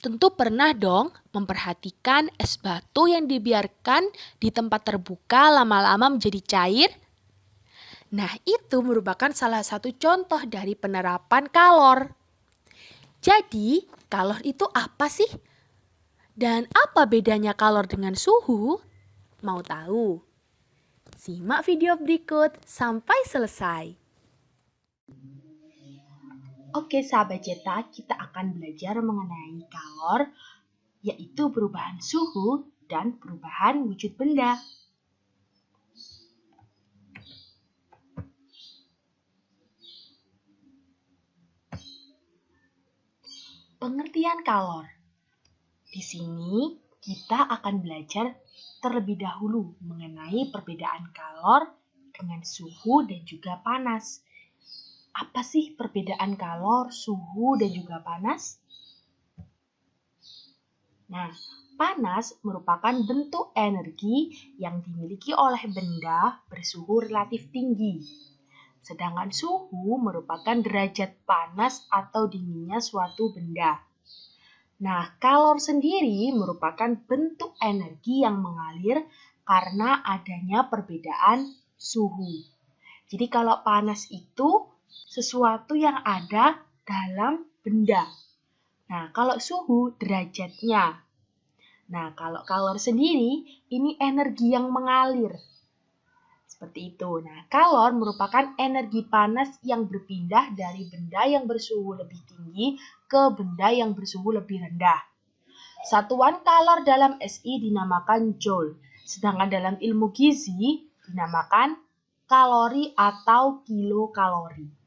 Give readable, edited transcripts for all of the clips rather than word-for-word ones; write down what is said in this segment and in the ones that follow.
Tentu pernah dong memperhatikan es batu yang dibiarkan di tempat terbuka lama-lama menjadi cair. Nah, itu merupakan salah satu contoh dari penerapan kalor. Jadi, kalor itu apa sih? Dan apa bedanya kalor dengan suhu? Mau tahu? Simak video berikut sampai selesai. Oke sahabat cetak, kita akan belajar mengenai kalor, yaitu perubahan suhu dan perubahan wujud benda. Pengertian kalor. Di sini kita akan belajar terlebih dahulu mengenai perbedaan kalor dengan suhu dan juga panas. Apa sih perbedaan kalor, suhu, dan juga panas? Nah, panas merupakan bentuk energi yang dimiliki oleh benda bersuhu relatif tinggi. Sedangkan suhu merupakan derajat panas atau dinginnya suatu benda. Nah, kalor sendiri merupakan bentuk energi yang mengalir karena adanya perbedaan suhu. Jadi kalau panas itu sesuatu yang ada dalam benda. Nah, kalau suhu derajatnya. Nah, kalau kalor sendiri ini energi yang mengalir. Seperti itu. Nah, kalor merupakan energi panas yang berpindah dari benda yang bersuhu lebih tinggi ke benda yang bersuhu lebih rendah. Satuan kalor dalam SI dinamakan joule, sedangkan dalam ilmu gizi dinamakan kalori atau kilokalori.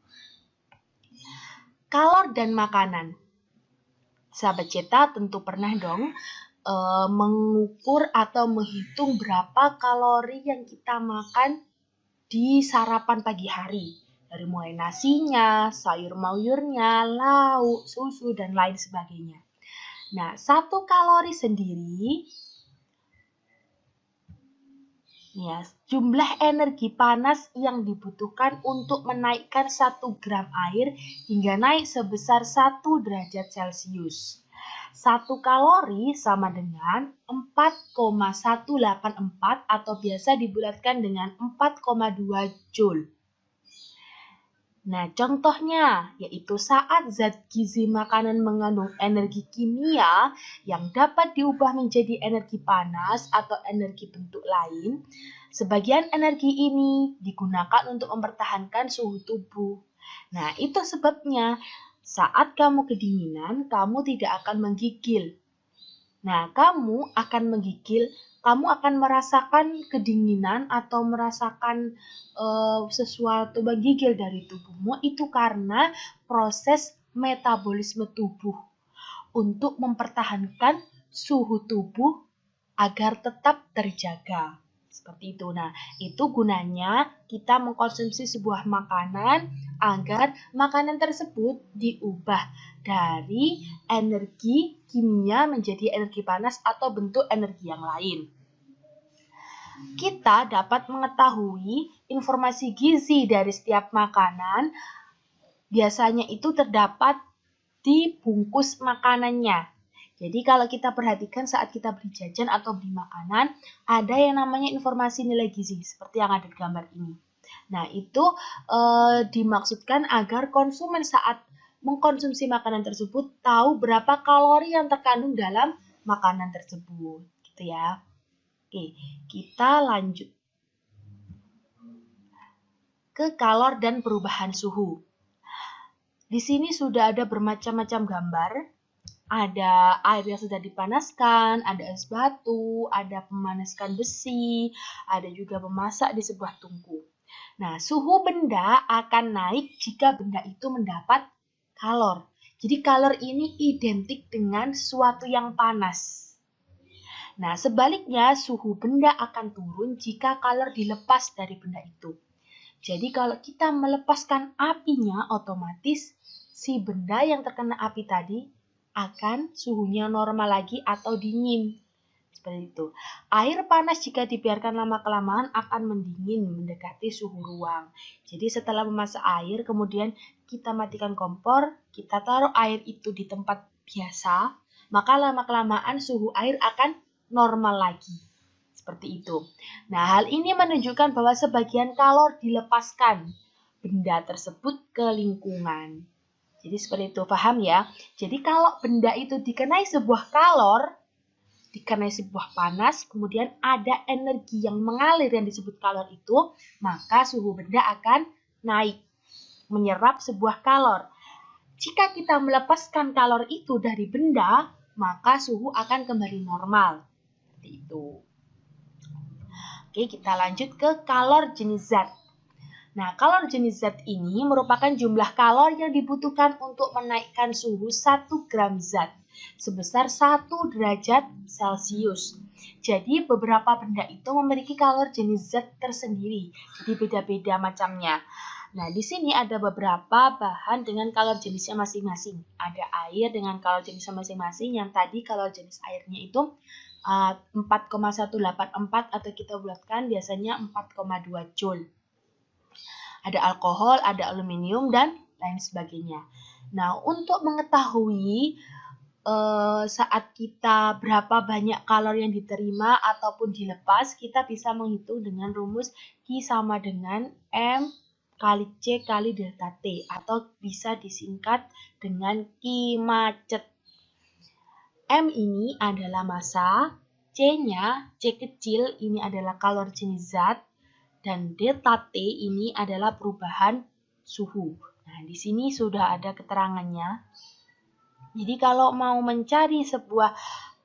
Kalor dan makanan. Sahabat cetak tentu pernah dong mengukur atau menghitung berapa kalori yang kita makan di sarapan pagi hari. Dari mulai nasinya, sayur mayurnya, lauk, susu, dan lain sebagainya. Nah, 1 kalori sendiri, ya, jumlah energi panas yang dibutuhkan untuk menaikkan 1 gram air hingga naik sebesar 1 derajat Celcius. 1 kalori sama dengan 4,184 atau biasa dibulatkan dengan 4,2 joule. Nah, contohnya yaitu saat zat gizi makanan mengandung energi kimia yang dapat diubah menjadi energi panas atau energi bentuk lain, sebagian energi ini digunakan untuk mempertahankan suhu tubuh. Nah, itu sebabnya saat kamu kedinginan, kamu tidak akan menggigil. Nah, kamu akan menggigil, kamu akan merasakan kedinginan atau merasakan sesuatu menggigil dari tubuhmu itu karena proses metabolisme tubuh untuk mempertahankan suhu tubuh agar tetap terjaga. Seperti itu. Nah, itu gunanya kita mengkonsumsi sebuah makanan agar makanan tersebut diubah dari energi kimia menjadi energi panas atau bentuk energi yang lain. Kita dapat mengetahui informasi gizi dari setiap makanan. Biasanya itu terdapat di bungkus makanannya. Jadi kalau kita perhatikan saat kita beli jajan atau beli makanan, ada yang namanya informasi nilai gizi, seperti yang ada di gambar ini. Nah, itu dimaksudkan agar konsumen saat mengkonsumsi makanan tersebut tahu berapa kalori yang terkandung dalam makanan tersebut. Gitu ya. Oke, kita lanjut ke kalor dan perubahan suhu. Di sini sudah ada bermacam-macam gambar. Ada air yang sudah dipanaskan, ada es batu, ada pemanaskan besi, ada juga memasak di sebuah tungku. Nah, suhu benda akan naik jika benda itu mendapat kalor. Jadi kalor ini identik dengan sesuatu yang panas. Nah, sebaliknya suhu benda akan turun jika kalor dilepas dari benda itu. Jadi kalau kita melepaskan apinya, otomatis si benda yang terkena api tadi akan suhunya normal lagi atau dingin. Seperti itu. Air panas jika dibiarkan lama-kelamaan akan mendingin mendekati suhu ruang. Jadi setelah memasak air, kemudian kita matikan kompor, kita taruh air itu di tempat biasa. maka lama-kelamaan suhu air akan normal lagi. Seperti itu. Nah, hal ini menunjukkan bahwa sebagian kalor dilepaskan benda tersebut ke lingkungan. Jadi seperti itu, paham ya? Jadi kalau benda itu dikenai sebuah kalor, dikenai sebuah panas, kemudian ada energi yang mengalir yang disebut kalor itu, maka suhu benda akan naik, menyerap sebuah kalor. Jika kita melepaskan kalor itu dari benda, maka suhu akan kembali normal. Seperti itu. Oke, kita lanjut ke kalor jenis zat. Nah, kalor jenis zat ini merupakan jumlah kalor yang dibutuhkan untuk menaikkan suhu 1 gram zat sebesar 1 derajat Celcius. Jadi, beberapa benda itu memiliki kalor jenis zat tersendiri. Jadi, beda-beda macamnya. Nah, di sini ada beberapa bahan dengan kalor jenisnya masing-masing. Ada air dengan kalor jenisnya masing-masing. Yang tadi kalor jenis airnya itu 4,184 atau kita bulatkan biasanya 4,2 joule. Ada alkohol, ada aluminium, dan lain sebagainya. Nah, untuk mengetahui saat kita berapa banyak kalori yang diterima ataupun dilepas, kita bisa menghitung dengan rumus Q sama dengan M kali C kali delta T, atau bisa disingkat dengan Q macet. M ini adalah massa, C-nya, C kecil ini adalah kalori jenis zat, dan delta T ini adalah perubahan suhu. Nah, di sini sudah ada keterangannya. Jadi kalau mau mencari sebuah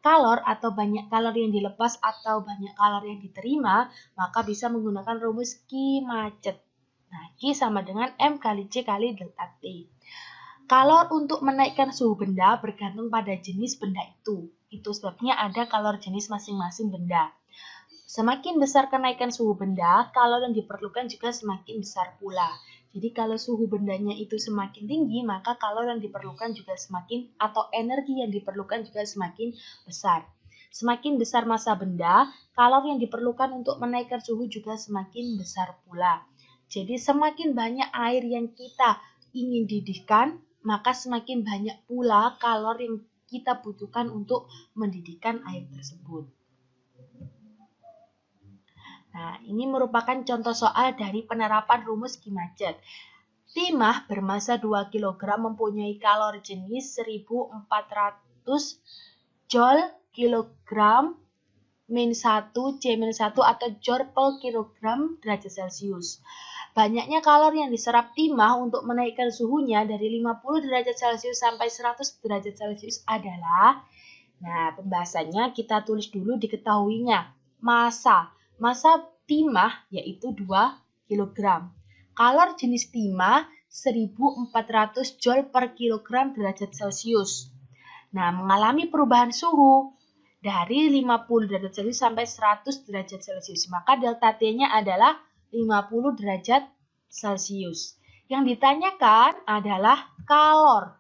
kalor atau banyak kalori yang dilepas atau banyak kalori yang diterima, maka bisa menggunakan rumus Q macet. Nah, Q sama dengan M kali C kali delta T. Kalor untuk menaikkan suhu benda bergantung pada jenis benda itu. Itu sebabnya ada kalor jenis masing-masing benda. Semakin besar kenaikan suhu benda, kalor yang diperlukan juga semakin besar pula. Jadi kalau suhu bendanya itu semakin tinggi, maka kalor yang diperlukan juga semakin, atau energi yang diperlukan juga semakin besar. Semakin besar massa benda, kalor yang diperlukan untuk menaikkan suhu juga semakin besar pula. Jadi semakin banyak air yang kita ingin didihkan, maka semakin banyak pula kalor yang kita butuhkan untuk mendidihkan air tersebut. Nah, ini merupakan contoh soal dari penerapan rumus Q macet. Timah bermassa 2 kg mempunyai kalori jenis 1400 joule kilogram min 1 C-1 atau joule per kilogram derajat Celcius. Banyaknya kalori yang diserap timah untuk menaikkan suhunya dari 50 derajat Celcius sampai 100 derajat Celcius adalah, nah pembahasannya kita tulis dulu diketahuinya. Massa timah yaitu 2 kg. Kalor jenis timah 1400 joule per kilogram derajat Celcius. Nah, mengalami perubahan suhu dari 50 derajat Celcius sampai 100 derajat Celcius. Maka delta T-nya adalah 50 derajat Celcius. Yang ditanyakan adalah kalor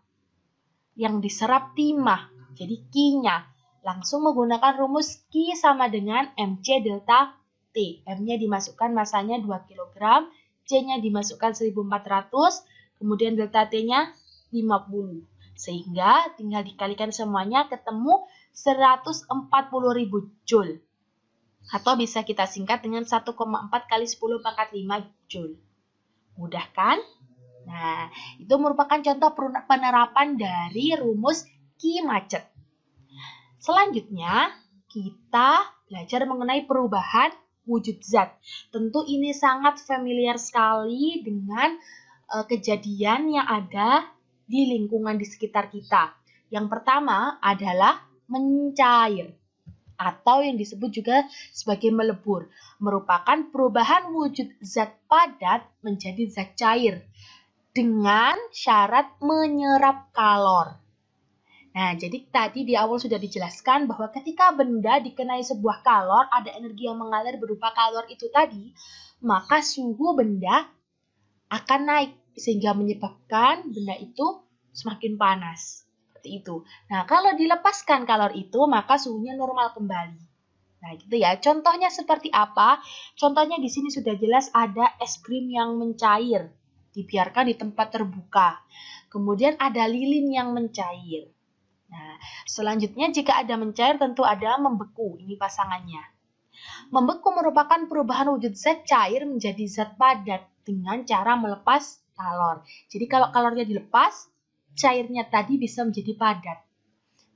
yang diserap timah. Jadi Q-nya. Langsung menggunakan rumus Q sama dengan MC delta T. M-nya dimasukkan massanya 2 kg, C-nya dimasukkan 1400, kemudian delta T-nya 50. Sehingga tinggal dikalikan semuanya ketemu 140.000 joule. Atau bisa kita singkat dengan 1,4 kali 10 pangkat 5 joule. Mudah kan? Nah, itu merupakan contoh penerapan dari rumus Q macet. Selanjutnya, kita belajar mengenai perubahan wujud zat. Tentu ini sangat familiar sekali dengan kejadian yang ada di lingkungan di sekitar kita. Yang pertama adalah mencair atau yang disebut juga sebagai melebur. Merupakan perubahan wujud zat padat menjadi zat cair dengan syarat menyerap kalor. Nah, jadi tadi di awal sudah dijelaskan bahwa ketika benda dikenai sebuah kalor, ada energi yang mengalir berupa kalor itu tadi, maka suhu benda akan naik sehingga menyebabkan benda itu semakin panas. Seperti itu. Nah, kalau dilepaskan kalor itu, maka suhunya normal kembali. Nah, gitu ya. Contohnya seperti apa? Contohnya di sini sudah jelas ada es krim yang mencair, dibiarkan di tempat terbuka. Kemudian ada lilin yang mencair. Nah, selanjutnya jika ada mencair tentu ada membeku, ini pasangannya. Membeku merupakan perubahan wujud zat cair menjadi zat padat dengan cara melepas kalor. Jadi kalau kalornya dilepas, cairnya tadi bisa menjadi padat.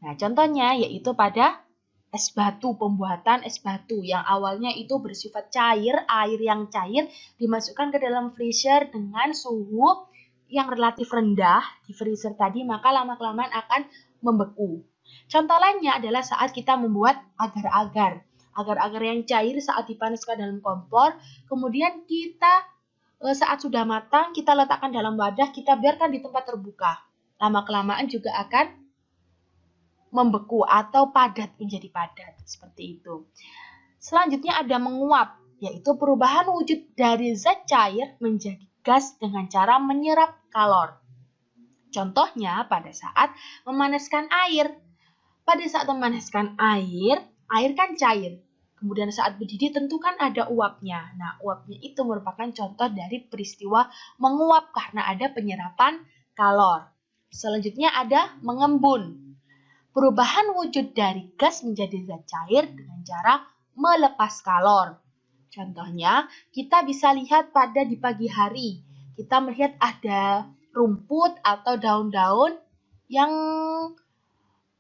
Nah, contohnya yaitu pada es batu, pembuatan es batu yang awalnya itu bersifat cair, air yang cair dimasukkan ke dalam freezer dengan suhu yang relatif rendah di freezer tadi, maka lama-kelamaan akan membeku. Contoh lainnya adalah saat kita membuat agar-agar. Agar-agar yang cair saat dipanaskan dalam kompor, kemudian kita saat sudah matang, kita letakkan dalam wadah, kita biarkan di tempat terbuka. Lama-kelamaan juga akan membeku atau padat menjadi padat, seperti itu. Selanjutnya ada menguap, yaitu perubahan wujud dari zat cair menjadi gas dengan cara menyerap kalor. Contohnya pada saat memanaskan air. Pada saat memanaskan air kan cair. Kemudian saat mendidih tentu kan ada uapnya. Nah, uapnya itu merupakan contoh dari peristiwa menguap karena ada penyerapan kalor. Selanjutnya ada mengembun. Perubahan wujud dari gas menjadi zat cair dengan cara melepas kalor. Contohnya, kita bisa lihat pada di pagi hari. Kita melihat ada rumput atau daun-daun yang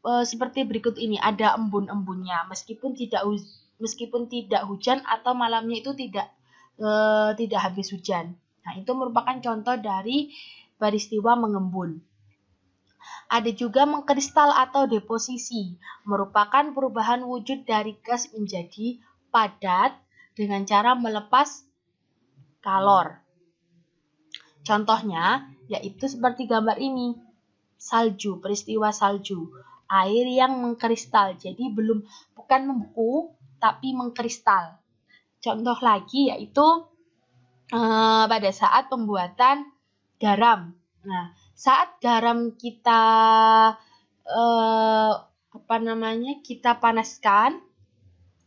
seperti berikut ini, ada embun-embunnya. Meskipun tidak hujan atau malamnya itu tidak habis hujan. Nah, itu merupakan contoh dari peristiwa mengembun. Ada juga mengkristal atau deposisi, merupakan perubahan wujud dari gas menjadi padat dengan cara melepas kalor. Contohnya yaitu seperti gambar ini, salju, peristiwa salju, air yang mengkristal, jadi bukan membeku tapi mengkristal. Contoh lagi yaitu pada saat pembuatan garam. Nah, saat garam kita kita panaskan,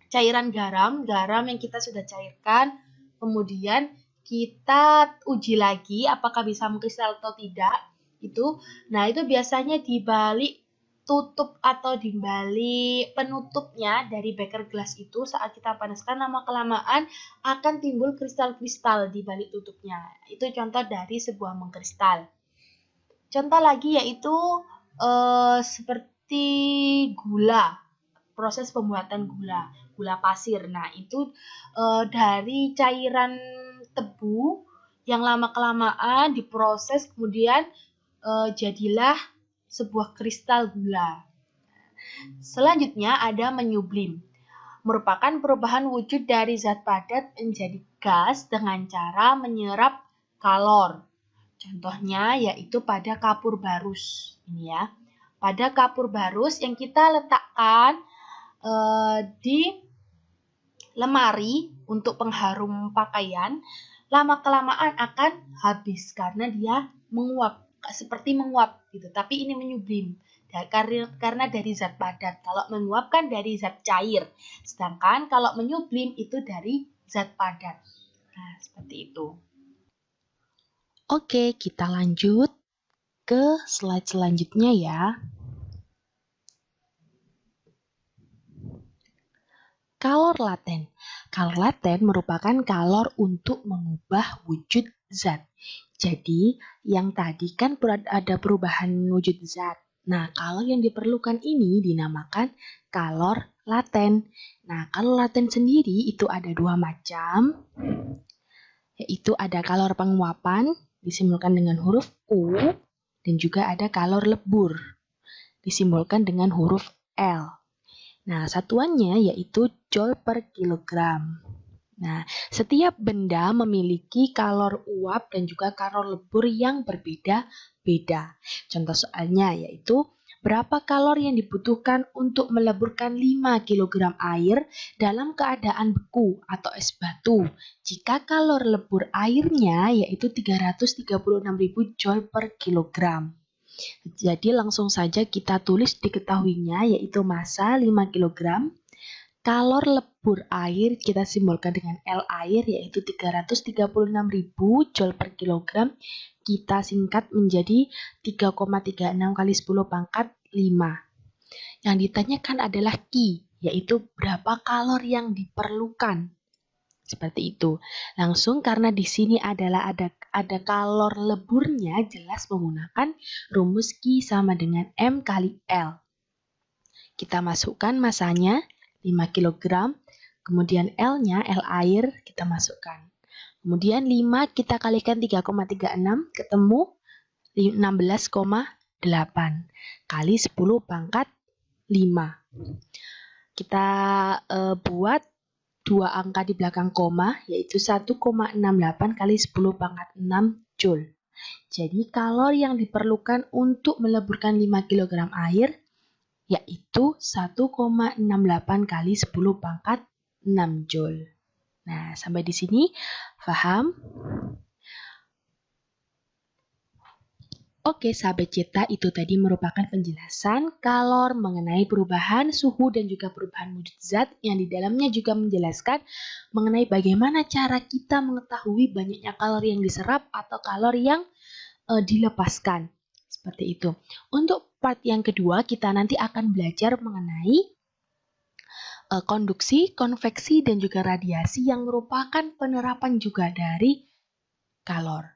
cairan garam yang kita sudah cairkan, kemudian kita uji lagi apakah bisa mengkristal atau tidak. Itu biasanya di balik tutup atau di balik penutupnya dari beker gelas itu saat kita panaskan lama-kelamaan akan timbul kristal-kristal di balik tutupnya. Itu contoh dari sebuah mengkristal. Contoh lagi yaitu seperti gula, proses pembuatan gula pasir. Nah, itu dari cairan tebu yang lama-kelamaan diproses kemudian jadilah sebuah kristal gula. Selanjutnya ada menyublim. Merupakan perubahan wujud dari zat padat menjadi gas dengan cara menyerap kalor. Contohnya yaitu pada kapur barus. Ini ya. Pada kapur barus yang kita letakkan di lemari untuk pengharum pakaian, lama-kelamaan akan habis karena dia menguap, seperti menguap gitu. Tapi ini menyublim karena dari zat padat. Kalau menguap kan dari zat cair, sedangkan kalau menyublim itu dari zat padat. Nah, seperti itu. Oke, kita lanjut ke slide selanjutnya ya. Kalor laten. Kalor laten merupakan kalor untuk mengubah wujud zat. Jadi, yang tadi kan ada perubahan wujud zat. Nah, kalor yang diperlukan ini dinamakan kalor laten. Nah, kalor laten sendiri itu ada dua macam, yaitu ada kalor penguapan, disimbolkan dengan huruf U, dan juga ada kalor lebur, disimbolkan dengan huruf L. Nah, satuannya yaitu joule per kilogram. Nah, setiap benda memiliki kalor uap dan juga kalor lebur yang berbeda-beda. Contoh soalnya yaitu berapa kalor yang dibutuhkan untuk meleburkan 5 kg air dalam keadaan beku atau es batu. Jika kalor lebur airnya yaitu 336.000 joule per kilogram. Jadi langsung saja kita tulis diketahuinya yaitu massa 5 kg. Kalor lebur air kita simbolkan dengan L air yaitu 336.000 joule per kilogram. Kita singkat menjadi 3,36 kali 10 pangkat 5. Yang ditanyakan adalah Q, yaitu berapa kalori yang diperlukan. Seperti itu. Langsung karena di sini adalah ada kalor leburnya, jelas menggunakan rumus Q sama dengan M kali L. Kita masukkan masanya 5 kg, kemudian L-nya, L air, kita masukkan. Kemudian 5 kita kalikan 3,36, ketemu 16,8 kali 10 pangkat 5. Kita buat dua angka di belakang koma, yaitu 1,68 kali 10 pangkat 6 Joule. Jadi kalori yang diperlukan untuk meleburkan 5 kg air, yaitu 1,68 kali 10 pangkat 6 Joule. Nah, sampai di sini paham? Oke, sahabat Cita, itu tadi merupakan penjelasan kalor mengenai perubahan suhu dan juga perubahan wujud zat yang di dalamnya juga menjelaskan mengenai bagaimana cara kita mengetahui banyaknya kalori yang diserap atau kalori yang dilepaskan. Seperti itu. Untuk part yang kedua, kita nanti akan belajar mengenai konduksi, konveksi, dan juga radiasi yang merupakan penerapan juga dari kalor.